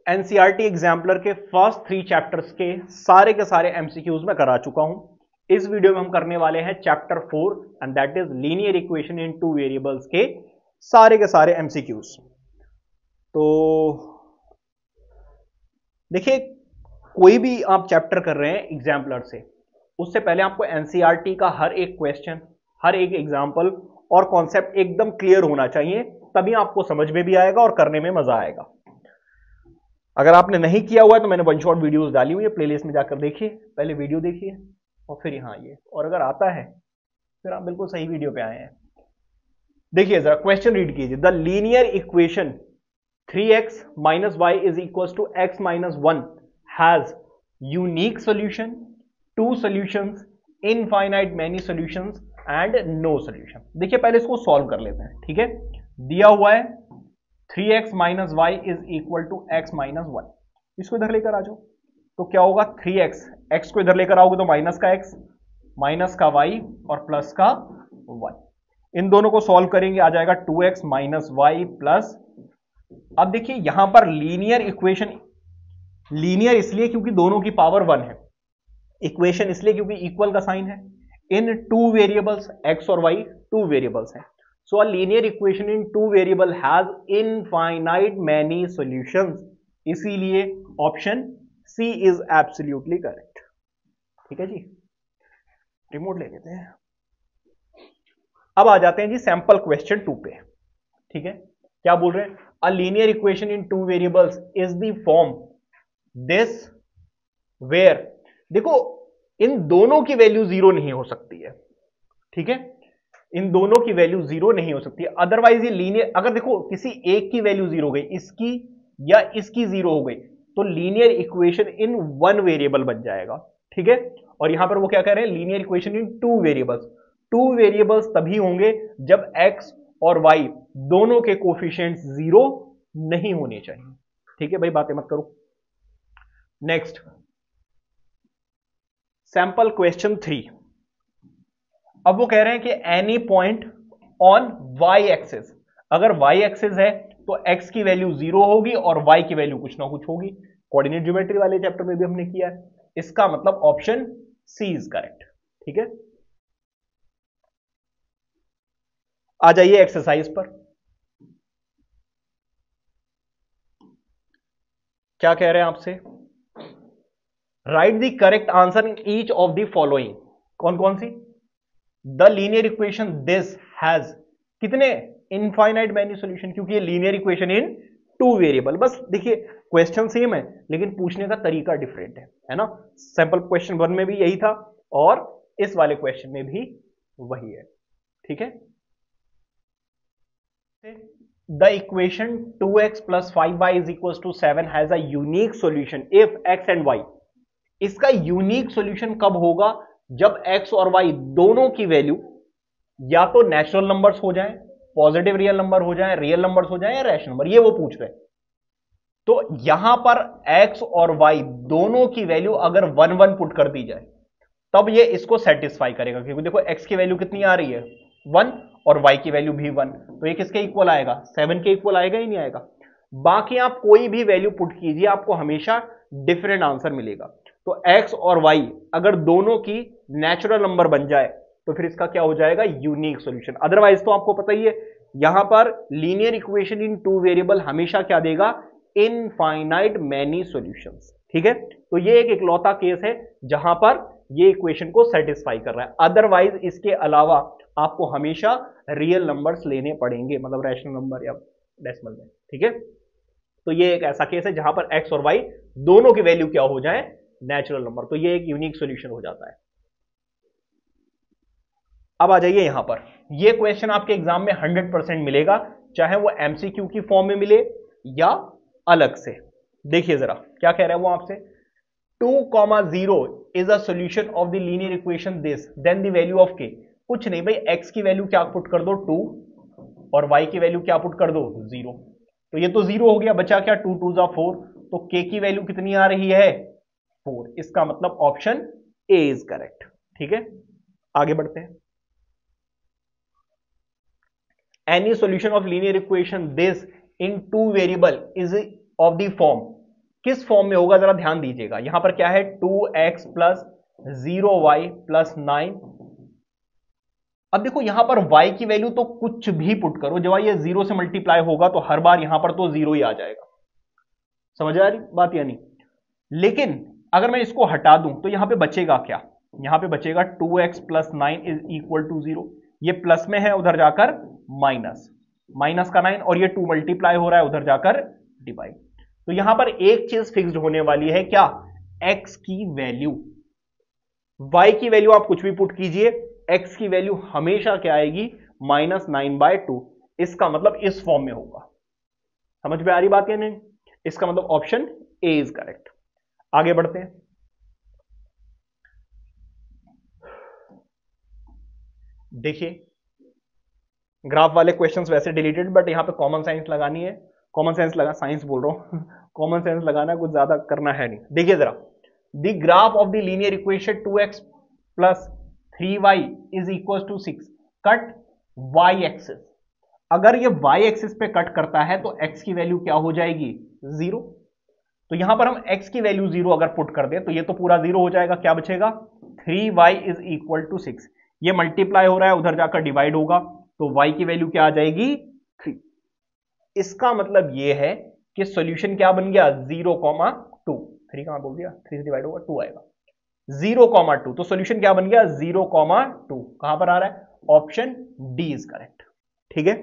NCERT exemplar के first 3 chapters के सारे एमसीक्यूज में करा चुका हूं। इस वीडियो में हम करने वाले हैं chapter 4 and that is linear equation in 2 variables के सारे एमसीक्यूज। तो देखिए, कोई भी आप चैप्टर कर रहे हैं एग्जाम्पलर से, उससे पहले आपको एनसीईआरटी का हर एक क्वेश्चन, हर एक एग्जाम्पल और कॉन्सेप्ट एकदम क्लियर होना चाहिए, तभी आपको समझ में भी आएगा और करने में मजा आएगा। अगर आपने नहीं किया हुआ है तो मैंने वन शॉट वीडियोस डाली हुई है, प्लेलिस्ट में जाकर देखिए, पहले वीडियो देखिए और फिर यहां आइए, और अगर आता है फिर आप बिल्कुल सही वीडियो पे आए हैं। देखिए जरा क्वेश्चन रीड कीजिए। The linear equation 3x minus y is equals to x minus 1 has unique solution, two solutions, infinite many solutions and no solution। देखिए पहले इसको सॉल्व कर लेते हैं, ठीक है। दिया हुआ है 3x minus y is equal to x minus 1, इसको इधर लेकर आ जाओ तो क्या होगा 3x, x को इधर लेकर आओगे तो माइनस का x, माइनस का y और प्लस का y। इन दोनों को सॉल्व करेंगे, आ जाएगा 2x माइनस वाई प्लस। अब देखिए यहां पर लीनियर इक्वेशन, लीनियर इसलिए क्योंकि दोनों की पावर 1 है, इक्वेशन इसलिए क्योंकि इक्वल का साइन है। इन 2 वेरिएबल्स x और y 2 वेरिएबल्स हैं, so a linear equation in 2 variable has infinite many solutions, इसीलिए option C is absolutely correct. ठीक है जी, रिमोट ले लेते हैं। अब आ जाते हैं जी सैंपल क्वेश्चन 2 पे, ठीक है। क्या बोल रहे हैं? A linear equation in 2 variables is the form this where, देखो इन दोनों की वैल्यू 0 नहीं हो सकती है, ठीक है, इन दोनों की वैल्यू 0 नहीं हो सकती है, अदरवाइज ये लीनियर, अगर देखो किसी एक की वैल्यू 0 हो गई, इसकी या इसकी 0 हो गई, तो लीनियर इक्वेशन इन 1 वेरिएबल बन जाएगा, ठीक है। और यहां पर वो क्या कह रहे हैं? Linear equation in 2 variables. 2 variables तभी होंगे जब x और y दोनों के कोफिशिएंट्स 0 नहीं होने चाहिए, ठीक है भाई, बातें मत करो। Next sample question 3। अब वो कह रहे हैं कि any point on y axis, अगर y एक्सिस है तो x की वैल्यू 0 होगी और y की वैल्यू कुछ ना कुछ होगी। कोऑर्डिनेट ज्योमेट्री वाले चैप्टर में भी हमने किया है, इसका मतलब ऑप्शन सी इज करेक्ट, ठीक है। आ जाइए एक्सरसाइज पर। क्या कह रहे हैं आपसे? Write the correct answer in each of the following. कौन कौन सी? The linear equation this has कितने? इनफाइनाइट मैनी सॉल्यूशन, क्योंकि ये लीनियर इक्वेशन इन 2 वेरिएबल। बस देखिए क्वेश्चन सेम है लेकिन पूछने का तरीका डिफरेंट है ना। सैंपल क्वेश्चन 1 में भी यही था और इस वाले क्वेश्चन में भी वही है, ठीक है। The equation 2x plus 5y is equals to 7 has a unique solution if x and y। इसका यूनिक सॉल्यूशन कब होगा? जब x और y दोनों की वैल्यू या तो नेचुरल नंबर्स हो जाएं, पॉजिटिव रियल नंबर हो जाएं, रियल नंबर्स हो जाएं या रैशनल नंबर, ये वो पूछ रहे हैं। तो यहां पर x और y दोनों की वैल्यू अगर 1 1 पुट कर दी जाए तब ये इसको सेटिस्फाई करेगा, क्योंकि देखो x की वैल्यू कितनी आ रही है 1 और y की वैल्यू भी 1, तो ये किसके इक्वल आएगा? 7 के इक्वल आएगा ही नहीं आएगा। बाकी आप कोई भी वैल्यू पुट कीजिए आपको हमेशा डिफरेंट आंसर मिलेगा। तो x और y अगर दोनों की नेचुरल नंबर बन जाए तो फिर इसका क्या हो जाएगा? Unique solution. अदरवाइज तो आपको पता ही है यहां पर लीनियर इक्वेशन इन 2 वेरिएबल हमेशा क्या देगा? इनफाइनाइट मैनी सॉल्यूशंस, ठीक है। तो ये एक इकलौता केस है जहां पर ये इक्वेशन को सेटिस्फाई कर रहा है, अदरवाइज इसके अलावा आपको हमेशा रियल नंबर्स लेने पड़ेंगे, मतलब रैशनल नंबर या डेसिमल में, ठीक है। तो ये एक ऐसा केस है जहां पर x और y दोनों की वैल्यू क्या हो जाए? नेचुरल नंबर, तो ये एक यूनिक सॉल्यूशन हो जाता है। अब आ जाइए यहां पर, ये क्वेश्चन आपके एग्जाम में 100% मिलेगा, चाहे वो एमसीक्यू की फॉर्म में मिले या अलग से। देखिए जरा क्या कह रहा है वो आपसे। 2,0 is a solution of the linear equation this, then the value of k। कुछ नहीं भाई, x की वैल्यू क्या पुट कर दो 2 और y की वैल्यू क्या पुट कर दो 0, तो ये तो 0 हो गया, बचा क्या? 2 2 जा 4, तो k की वैल्यू कितनी आ रही है? 4। इसका मतलब ऑप्शन ए इज करेक्ट, ठीक है। आगे बढ़ते हैं। Any solution of linear equation this in 2 variable is of the form, किस फॉर्म में होगा जरा ध्यान दीजिएगा। यहां पर क्या है 2x प्लस 0y प्लस 9। अब देखो यहां पर y की वैल्यू तो कुछ भी पुट करो, जब ये 0 से मल्टीप्लाई होगा तो हर बार यहां पर तो 0 ही आ जाएगा। समझ आ रही बात या नहीं? लेकिन अगर मैं इसको हटा दूं तो यहां पे बचेगा क्या? यहां पे बचेगा 2x plus 9 is equal to 0। ये प्लस में है, उधर जाकर माइनस, माइनस का 9, और ये 2 मल्टीप्लाई हो रहा है, उधर जाकर डिवाइड। तो यहां पर एक चीज फिक्स्ड होने वाली है, क्या? x की वैल्यू। y की वैल्यू आप कुछ भी पुट कीजिए, x की वैल्यू हमेशा क्या आएगी? -9/2। इसका मतलब इस फॉर्म में होगा। समझ में आ रही बात या नहीं? इसका मतलब ऑप्शन ए इज करेक्ट। आगे बढ़ते हैं। देखिए ग्राफ वाले क्वेश्चंस वैसे डिलीटेड, बट यहां पे कॉमन सेंस लगानी है। कॉमन सेंस लगा, साइंस बोल रहा हूं कॉमन सेंस लगाना, कुछ ज्यादा करना है नहीं। देखिए जरा, the graph of the linear equation 2x plus 3y is equal to 6 cut y axis. अगर ये y एक्सिस पे कट करता है तो x की वैल्यू क्या हो जाएगी? 0। तो यहां पर हम x की वैल्यू 0 अगर पुट कर दें तो ये तो पूरा 0 हो जाएगा। क्या बचेगा? 3y is equal to 6। ये मल्टीप्लाई हो रहा है, उधर जाकर डिवाइड होगा, तो y की वैल्यू क्या आ जाएगी? 3। इसका मतलब ये है कि सॉल्यूशन क्या बन गया? 0,2। 3 कहां बोल दिया? 3 से डिवाइड होगा 2 आएगा। 0,2। तो सॉल्यूशन क्या बन गया? 0,2। कहां पर आ रहा है? Option D is correct. ठीक है,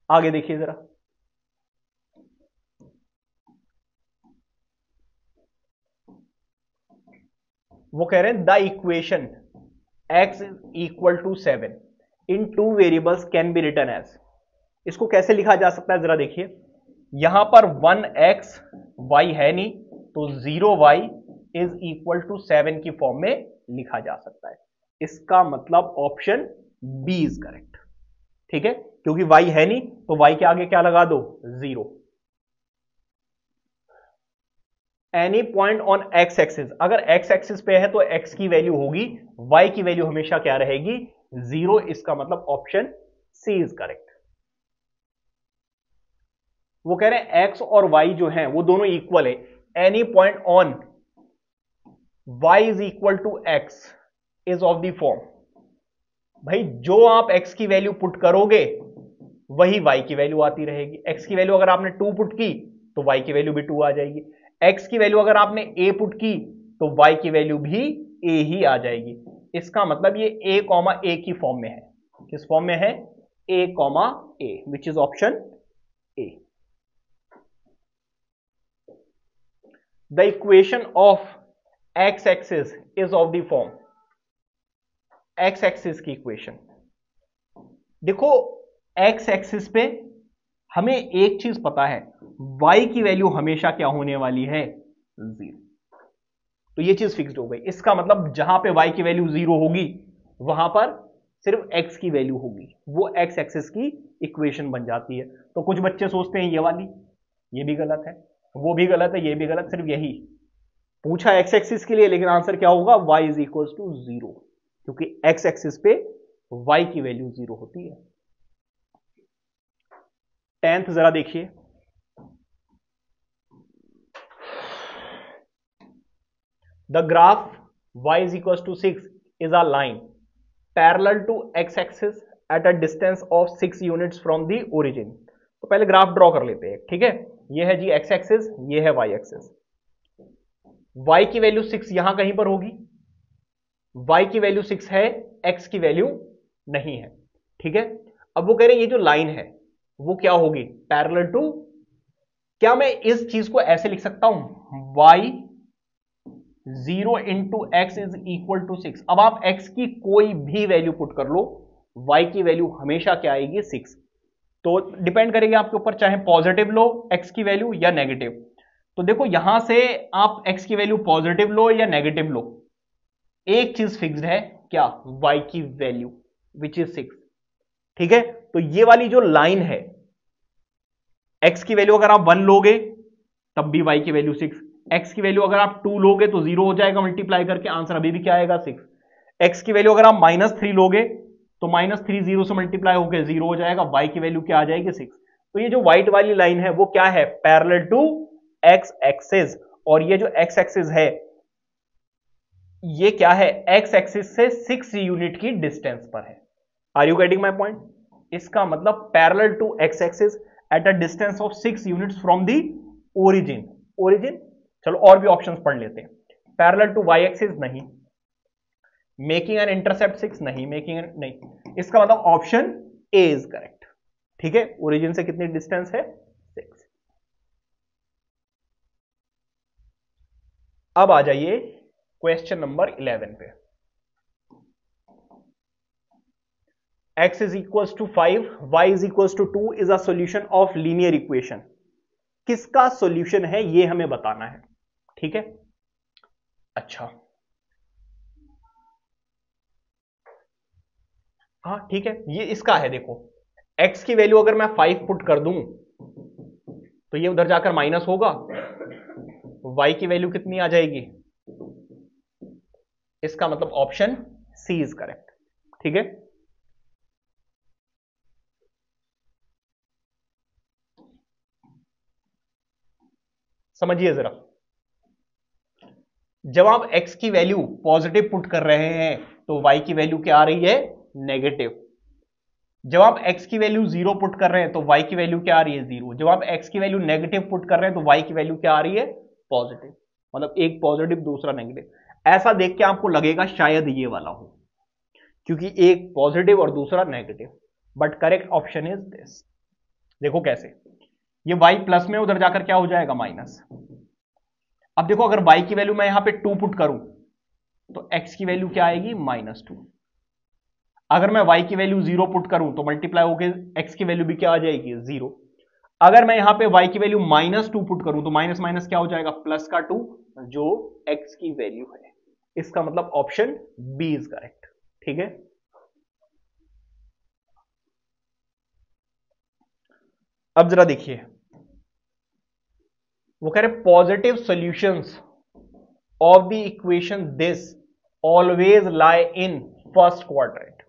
आगे देखिए जरा। वो कह रहे हैं the equation x is equal to 7 in 2 variables can be written as. इसको कैसे लिखा जा सकता है जरा देखिए। यहां पर 1x y है नहीं, तो 0y इज इक्वल टू 7 की फॉर्म में लिखा जा सकता है। इसका मतलब ऑप्शन बी इज करेक्ट। ठीक है, क्योंकि y है नहीं तो y के आगे क्या लगा दो? 0। Any point on x axis, अगर x एक्सिस पे है तो x की वैल्यू होगी, y की वैल्यू हमेशा क्या रहेगी? 0। इसका मतलब ऑप्शन सी इज करेक्ट। वो कह रहे हैं x और y जो है वो दोनों इक्वल है। Any point on y is equal to x is of the form. भाई जो आप x की वैल्यू पुट करोगे वही y की वैल्यू आती रहेगी। x की वैल्यू अगर आपने 2 पुट की तो y की वैल्यू भी 2 आ जाएगी। x की वैल्यू अगर आपने a पुट की तो y की वैल्यू भी a ही आ जाएगी। इसका मतलब ये a, की फॉर्म में है। किस फॉर्म में है? a, which is option A. The equation of x axis is of the form. x axis की इक्वेशन देखो, x एक्सिस पे हमें एक चीज पता है, y की वैल्यू हमेशा क्या होने वाली है? 0। तो ये चीज फिक्स्ड हो गई। इसका मतलब जहां पे y की वैल्यू 0 होगी वहां पर सिर्फ x की वैल्यू होगी, वो x एक्सिस की इक्वेशन बन जाती है। तो कुछ बच्चे सोचते हैं ये वाली, ये भी गलत है, वो भी गलत है, ये भी गलत, सिर्फ यही पूछा x एक्सिस के लिए, लेकिन आंसर क्या होगा? y इज इक्वल टू 0, क्योंकि x एक्सिस पे y की वैल्यू 0 होती है। 10th जरा देखिए। The graph y is equals to 6 is a line parallel to x axis at a distance of 6 units from the origin। तो पहले ग्राफ ड्रॉ कर लेते हैं। ठीक है, ये है जी x एक्सिस, ये है y एक्सिस। y की वैल्यू 6 यहां कहीं पर होगी, y की वैल्यू 6 है, x की वैल्यू नहीं है। ठीक है, अब वो कह रहे हैं ये जो लाइन है वो क्या होगी? Parallel to. क्या मैं इस चीज को ऐसे लिख सकता हूं? y 0 into x is equal to 6। अब आप x की कोई भी वैल्यू पुट कर लो, y की वैल्यू हमेशा क्या आएगी? 6। तो डिपेंड करेगी आपके ऊपर, चाहे पॉजिटिव लो x की वैल्यू या नेगेटिव। तो देखो यहां से आप x की वैल्यू पॉजिटिव लो या नेगेटिव लो, एक चीज फिक्स्ड है, क्या? y की वैल्यू विच इज 6। ठीक है, तो ये वाली जो लाइन है, x की वैल्यू अगर आप 1 लोगे तब भी y की वैल्यू 6, x की वैल्यू अगर आप 2 लोगे तो 0 हो जाएगा मल्टीप्लाई करके, आंसर अभी भी क्या आएगा? 6। x की वैल्यू अगर आप -3 लोगे तो -3 0 से मल्टीप्लाई होकर 0 हो जाएगा, y की वैल्यू क्या आ जाएगी? 6। तो ये जो व्हाइट वाली लाइन है वो क्या है? पैरेलल टू एक्स एक्सिस, और ये जो एक्स एक्सिस है ये क्या है, एक्स एक्सिस से 6 यूनिट की डिस्टेंस पर है। Are you getting my point? इसका मतलब parallel to x axis at a distance of 6 units from the origin. Origin, चलो और भी ऑप्शंस पढ़ लेते हैं। पैरेलल टू वाई एक्सिस नहीं, मेकिंग एन इंटरसेप्ट 6 नहीं, नहीं, इसका मतलब ऑप्शन ए इज करेक्ट। ठीक है, ओरिजिन से कितनी डिस्टेंस है, 6। अब आ जाइए क्वेश्चन नंबर 11 पे। x is equals to 5, y is equals to 2 is a solution of linear equation। किसका सॉल्यूशन है ये हमें बताना है। ठीक है, अच्छा हाँ ठीक है, ये इसका है। देखो x की वैल्यू अगर मैं 5 पुट कर दूं तो ये उधर जाकर माइनस होगा, y की वैल्यू कितनी आ जाएगी, इसका मतलब ऑप्शन सी इज करेक्ट। ठीक है, समझिए जरा, जब आप x की वैल्यू पॉजिटिव पुट कर रहे हैं तो y की वैल्यू क्या आ रही है, नेगेटिव। जब आप x की वैल्यू 0 पुट कर रहे हैं तो y की वैल्यू क्या आ रही है, 0। जब आप x की वैल्यू नेगेटिव पुट कर रहे हैं तो y की वैल्यू क्या आ रही है, पॉजिटिव। मतलब एक पॉजिटिव दूसरा नेगेटिव। ऐसा देख के आपको लगेगा शायद ये वाला हो, क्योंकि एक पॉजिटिव और दूसरा negative, but correct option is this. देखो कैसे, ये y प्लस में उधर जाकर क्या हो जाएगा, माइनस। अब देखो अगर y की वैल्यू मैं यहां पे 2 पुट करूं तो x की वैल्यू क्या आएगी, -2। अगर मैं y की वैल्यू 0 पुट करूं तो मल्टीप्लाई होकर x की वैल्यू भी क्या आ जाएगी, 0। अगर मैं यहां पे y की वैल्यू -2 पुट करूं तो माइनस माइनस क्या हो जाएगा, प्लस का 2, जो x की वैल्यू है। इसका मतलब ऑप्शन बी इज करेक्ट। ठीक है, अब जरा देखिए, वो कह रहे positive solutions of the equation this always lie in first quadrant.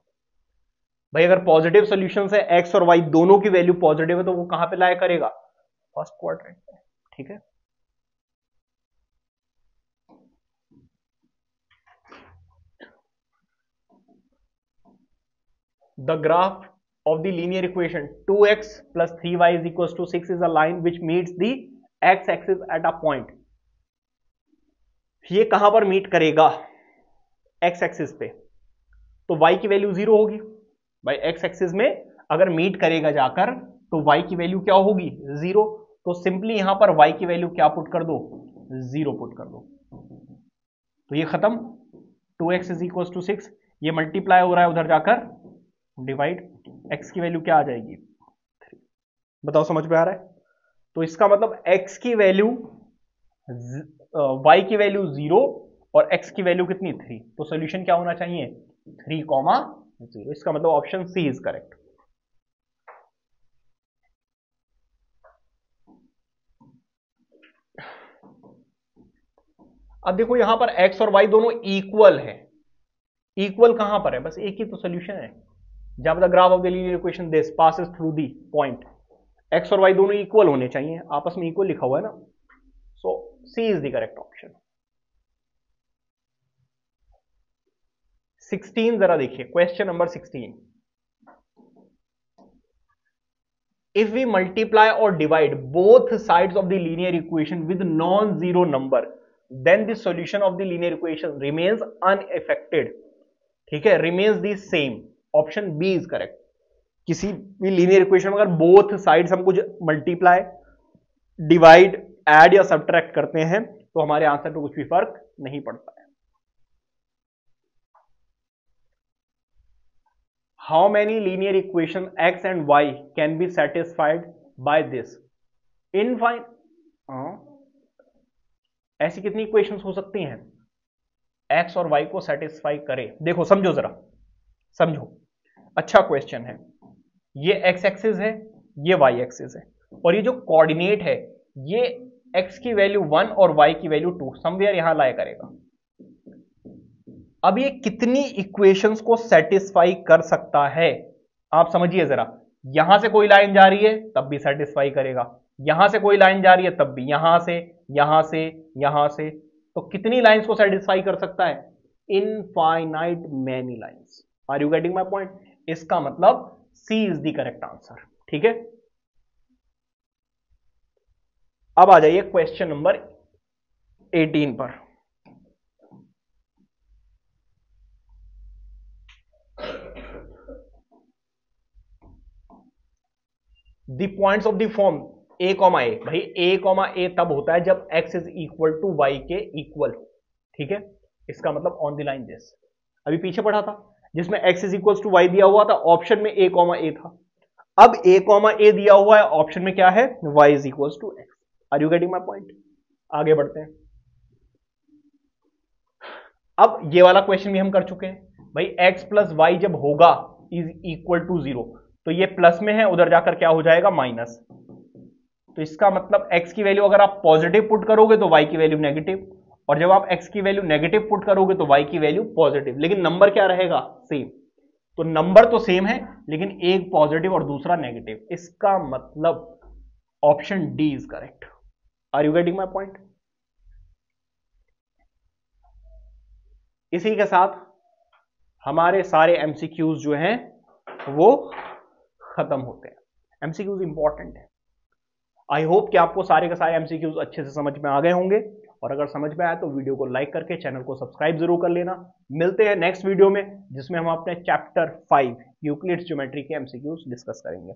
भाई अगर पॉजिटिव सॉल्यूशंस है, एक्स और वाई दोनों की वैल्यू पॉजिटिव है, तो वो कहां पे लाया करेगा, फर्स्ट क्वाड्रेंट पे। ठीक है, the graph of the linear equation 2x plus 3y is equals to 6 is a line which meets the x axis at a point। ये कहां पर मीट करेगा, x एक्सिस पे, तो y की वैल्यू 0 होगी। भाई x एक्सिस में अगर मीट करेगा जाकर तो y की वैल्यू क्या होगी, 0। तो सिंपली यहां पर y की वैल्यू क्या पुट कर दो, 0 पुट कर दो, तो ये खत्म। 2x इज इक्वल टू 6, ये मल्टीप्लाई हो रहा है उधर जाकर डिवाइड, x की वैल्यू क्या आ जाएगी, 3। बताओ समझ में आ रहा है? तो इसका मतलब x की वैल्यू y की वैल्यू 0 और x की वैल्यू कितनी, 3। तो सॉल्यूशन क्या होना चाहिए, 3,0। इसका मतलब ऑप्शन सी इज करेक्ट। अब देखो यहां पर x और y दोनों इक्वल है। इक्वल कहां पर है, बस एक ही तो सॉल्यूशन है, जब the graph of the linear equation this passes through the point. x और y दोनों इक्वल होने चाहिए, आपस में इक्वल लिखा हुआ है ना, so C is the correct option. 16 जरा देखिए, question number 16। If we multiply और divide both sides of the linear equation with non zero number then the solution of the linear equation remains unaffected. ठीक है, remains the same, option B is correct. किसी भी linear equation में अगर both sides हम कुछ multiply, divide, add या subtract करते हैं तो हमारे आंसर पे कुछ भी फर्क नहीं पड़ता है। How many linear equation x and y can be satisfied by this infinite. ऐसी कितनी इक्वेशंस हो सकती हैं x और y को सेटिस्फाई करे। देखो समझो जरा, समझो, अच्छा क्वेश्चन है। ये x एक्सिस है, ये y एक्सिस है, और ये जो कोऑर्डिनेट है ये x की वैल्यू 1 और y की वैल्यू 2 समवेयर यहां लाया करेगा। अब ये कितनी इक्वेशंस को सेटिस्फाई कर सकता है, आप समझिए जरा। यहां से कोई लाइन जा रही है तब भी सेटिस्फाई करेगा, यहां से कोई लाइन जा रही है तब भी, यहां से, यहां से, यहां से, तो कितनी लाइंस को सेटिस्फाई कर सकता है? Infinite many lines. Are you getting my point? इसका मतलब C is the correct answer. ठीक है, अब आ जाइए क्वेश्चन नंबर 18 पर। The points of the form a comma a, भाई ए कॉमा ए तब होता है जब x is equal to y के इक्वल हो। ठीक है, इसका मतलब ऑन द लाइन दिस, अभी पीछे पढ़ा था जिसमें x is equal to y दिया हुआ था, ऑप्शन में ए कॉमा ए था। अब ए कॉमा ए दिया हुआ है, ऑप्शन में क्या है? Y is equal to x. Are you getting my point? आगे बढ़ते हैं। अब ये वाला क्वेश्चन भी हम कर चुके हैं भाई, एक्स प्लस वाई जब होगा इज इक्वल टू जीरो, तो ये प्लस में है, उधर जाकर क्या हो जाएगा? माइनस। तो इसका मतलब x की वैल्यू अगर आप पॉजिटिव पुट करोगे तो y की वैल्यू नेगेटिव, और जब आप x की वैल्यू नेगेटिव पुट करोगे तो y की वैल्यू पॉजिटिव, लेकिन नंबर क्या रहेगा? सेम। तो नंबर तो सेम है लेकिन एक पॉजिटिव और दूसरा नेगेटिव, इसका मतलब option D is correct. Are you getting my point? इसी के साथ हमारे सारे एमसीक्यूज जो हैं वो खत्म होते हैं। एमसीक्यूज इंपॉर्टेंट है। आई होप कि आपको सारे के सारे एमसीक्यूज अच्छे से समझ में आ गए होंगे, और अगर समझ में आया तो वीडियो को लाइक करके चैनल को सब्सक्राइब जरूर कर लेना। मिलते हैं नेक्स्ट वीडियो में जिसमें हम अपने चैप्टर 5 यूक्लिड्स ज्योमेट्री के एमसीक्यूज डिस्कस करेंगे।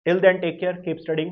Till then take care, keep studying.